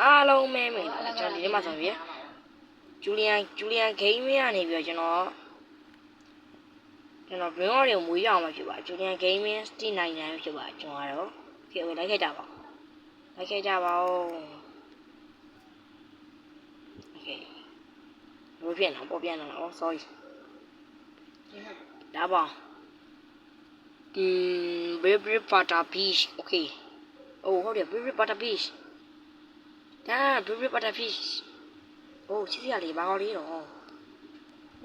အားလုံးမဲမယ်ကျွန်တော်ဒီနေ့မှဆိုပြီးဂျူလီယန်ဂိမ်းမရနေပြီးတော့ကျွန်တော်ဘရင်းရော်တွေကိုမွေးရအောင်ပဲဖြစ်ပါဂျူလီယန်ဂိမ်းမစတီ99ဖြစ်ပါကျွန်တော်ကတော့โอเคလိုက်ခဲ့ကြပါလိုက်ခဲ့ကြပါဦးโอเคဘယ်ဖြစ်နေပေါ်ပြန်လာတော့ sorry ဒါပါbaby butter fish โอเคအိုးဟုတ်တယ် baby butter fish ဒါ baby butter fish โอ้ချစ်စရာလေးဘာကောင်းလေးတော့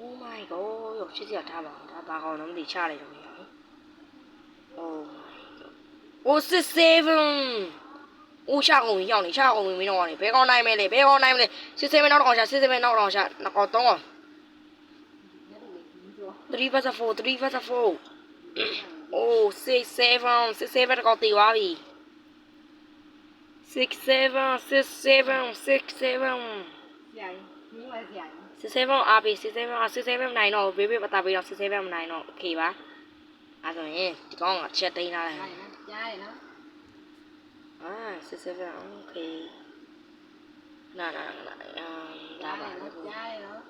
oh my god ရောချစ်စရာထားပါဒါဘာကောင်းတော့မသိချလိုက်တော့မရဘူး oh my god โอ้67အိုးရှာကုန်ရောက်နေရှာကုန်မင်းတော့နေဘဲကောင်းနိုင်မဲလေဘဲကောင်းနိုင်မဲလေ67နောက်တော့ရှာ67နောက်တော့ရှာနောက်တော့3ကောင်3 versus 4 3 versus 4 oh 67တော့တေးသွားပြီ67အားပေး67နိုင်တော့ဘေးပတာပေးတော့67မနိုင်တော့โอเคပါအဲဆိုရင်ဒီကောင်ကချက်သိမ်းထားလိုက်ကြားရနော်67โอเคနာဒါပါကြားရနော်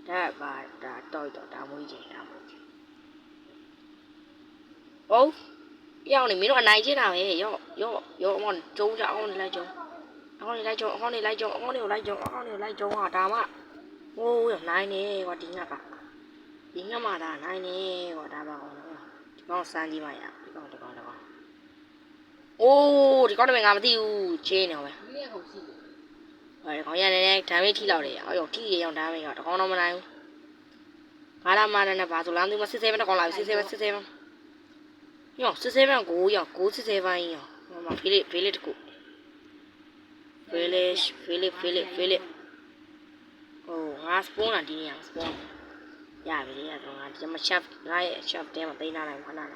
ဒါပါဒါတော့ဒါမွေးချင်ဟုတ်ရောက်နေမင်းတို့အနိုင်ကျင်းတာပဲရောအမောကျုံးကြအောင်လိုက်ကျုံးအကောင်နေလိုက်ကျုံးဟာဒါမှโอ้ยနိုင်နေကွာဒီညကဒီညမှာဒါနိုင်နေကွာဒါပါအောင်နော်ဒီကောင်စမ်းကြည့်ပါရဒီကောင်အိုးဒီကောင်တော့ငါမသိဘူးချင်းနေပဲဒီရက်ကုန်ရှိတယ်ဟဲ့ကောင်ရနေနေဒါမေးထိလောက်တယ်အော်ထိရအောင်ဒါမေးကတကောင်တော့မနိုင်ဘူးငါလာမနဲ့ဘာဆိုလမ်းသူမ67တကောင်လာပြီ67ရော67ကိုရော967ရောမဖေးလေးတကူဖေးလေးโอ้ငါစပွန်းလာဒီနေရာစပွန်းရပြီလေတော့ငါဒီမှာ chef ငါရဲ့ chef တဲမှာသိမ်းထားလိုက်ခဏလား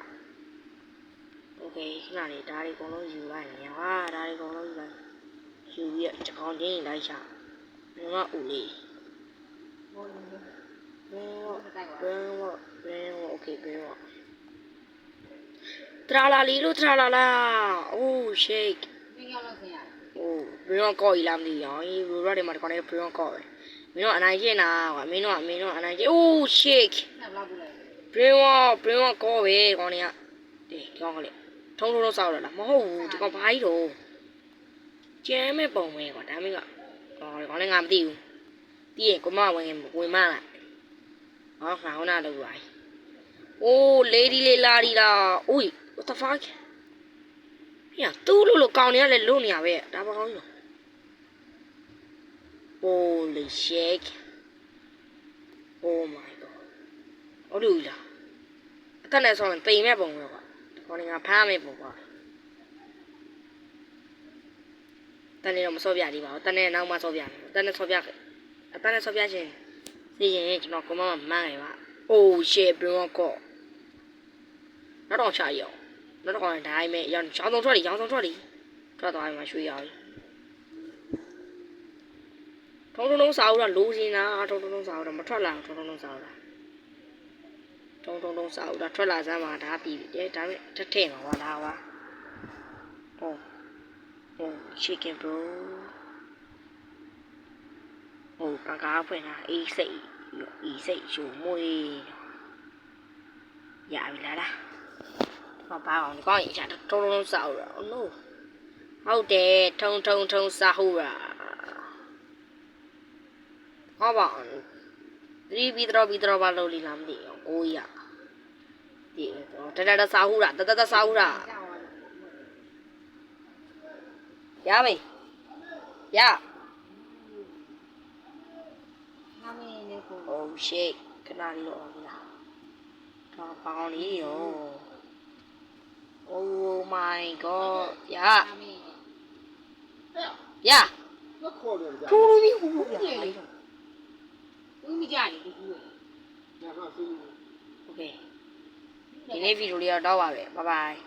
โอเคခဏလေးဒါတွေအကုန်လုံးယူလိုက်နေဟာဒါတွေအကုန်လုံးယူလိုက်ယူပြီးတကောင်ချင်းလိုက်ချဘယ်မှာဦးလေးဘယ်โอเคဘယ်ထရာလာလီလို့ထရာလာလာအိုး shake ဘယ်ရောက်လို့ဆင်ရအိုးဘယ်တော့ကော်ရီလာမသိရောင်းရိုးရတဲ့မှာတကောင်လေးဘယ်တော့ကော်ပဲမင်းတို့အနိုင်ကျင်းတာကွာမင်းတို့အနိုင်ကျင်းအိုး shake နှစ်ဘလောက်ပြလိုက်ဘရင်းကောပဲကောင်တွေကဒီကောင်ကလေထုံးစောက်ရလားမဟုတ်ဘူးဒီကောင်ဘာကြီးတော့ကျမ်းမဲ့ပုံပဲကွာဒါမင်းကကောင်လည်းငါမသိဘူးပြီးရင်ကိုမဝင်မလားဟောခါဟောနာလို့ပါအိုး lady လေးလာဒီလားအိုး what the fuck ဟဲ့တူးလို့ကောင်တွေကလည်းလုံနေရပဲဒါဘာကောင်းကြီး holy shit oh my god ဟုတ်လို့လားအတက်နဲ့ဆိုရင်ပိန်မဲ့ပုံပဲကွာခေါင်းငါဖမ်းမဲ့ပုံကွာတန်နေတော့မစောပြသေးပါဘူးတန်နေနောက်မှစောပြမယ်တန်နေစောပြချင်းသိရင်ကျွန်တော်ကမမှန်းရပါ oh shit ဘရောကောနောက်တော့ချရအောင်နောက်တော့ဒါအိမ်မဲ့ရောင်းဆုံးထွက်ထွက်သွားပြီမရွှေရောက်ပြီထုံးစားဦးတာလိုချင်တာထုံးစားဦးတာမထွက်လာထုံးစားဦးတာထွက်လာစမ်းမှာဒါပြီးပြီဒါပေမဲ့ထည့်မှာပါလားကွာchicken bro ကားဖွင့်တာအေးစိတ်ရှူမွေးရပြီလားဘာအောင်ဒီကောင်ကြီးထုံးစားဦးတာ oh no ဟုတ်တယ်ထုံစားဦးတာဟောပါပြီးတော့ဘာလုပ်လိမ့်လားမသိဘူးကိုကြီးဒီတစားဦးတာတစားဦးတာရပြီရငါမင်းလေးကို oh shit ခဏလေးတော့ပြီလားတော့ပေါင်းလေးရော oh my god ရခေါ်တယ်ကြာထူးပြီးဟူးပြလိုက်တော့ဦးမကြနေဘူးโอเคဒီနေ့ဗီဒီယိုလေးတော့ပါပဲ bye bye